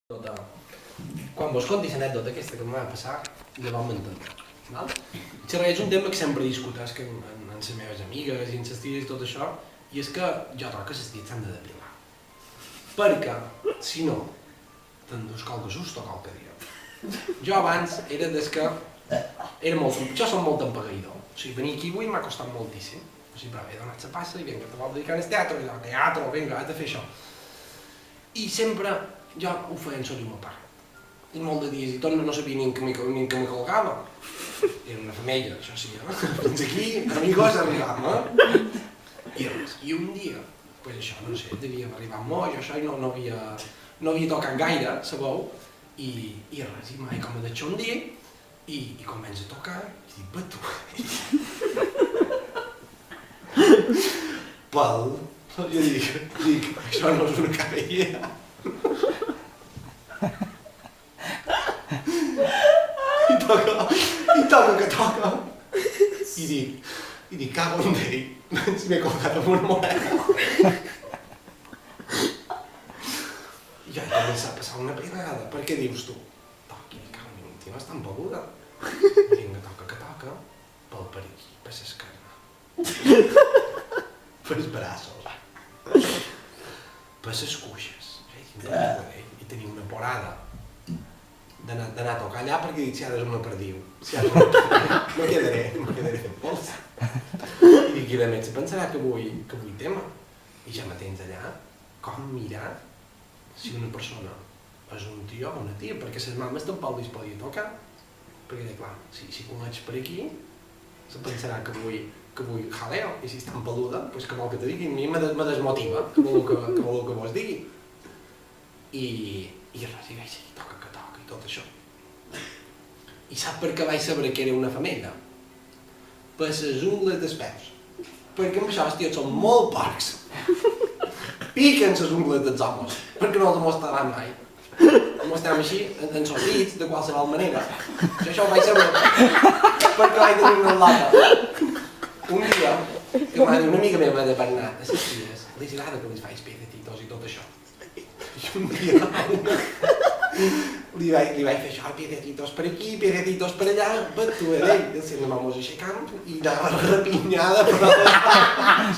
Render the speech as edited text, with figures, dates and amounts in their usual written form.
Quan vos conti l'anècdota aquesta que em va passar, ja vam entendre. És un tema que sempre discuteix amb les meves amigues i amb les ties i tot això, i és que jo trobo que les ties s'han de depilar. Perquè, si no, t'endús qualque susto qualque dia. Jo abans era des que... Jo som molt empagador. O sigui, venir aquí avui m'ha costat moltíssim. O sigui, però he donat la passa i vinga, te vol dedicar al teatre, vinga, has de fer això. I sempre jo ho feia en sota meu pare. I molt de dies i tot no sabia ni en què m'hi colgava. Era una femella, això sí, fins aquí, amigos, arribàvem, I res. I un dia, pues això, no sé, devia arribar molt, jo això i no havia tocat gaire, sabeu? I res, i mai com a deixar un dia, i comença a tocar, i dic, tu... Pal, jo dic, això no és una cabellera. I toca. I dic, cago en Déu, si m'he colgat amb una moneda. I ja he començat a passar una pegada, perquè dius tu, toqui, cago en Déu, no és tan peluda. Vinga, toca, pel perill, per l'esquerna, per els braços, per les cuixes. I tenia una porada d'anar a tocar allà perquè dic, si ara és una perdiu, me quedaré fent pols. I dic, i a més, pensarà que vull tema. I ja me tens allà, com mirar si una persona és un tio o una tia, perquè les mames tampoc li es podia tocar. Perquè, clar, si coneix per aquí, se pensarà que vull jaleo, i si és tan peluda, doncs que vol que te digui, a mi me desmotiva, que vol que vos digui. I res, i vaig dir, toca, i tot això. I sap per què vaig saber que era una femella? Per les ungles dels peus. Perquè amb això els tios són molt porcs. Piquen les ungles dels homes, perquè no els mostraran mai. Mostrem així, ensorrits, de qualsevol manera. Això ho vaig saber, perquè vaig tenir una lata. Un dia, que una amiga meva de Bernat, a les ties, li agrada que li faig pegatitos i tot això. I un dia li vaig fer això, pegatitos per aquí, pegatitos per allà, batuadell, i el senyor vamos aixecant i anava repinyada per les mans.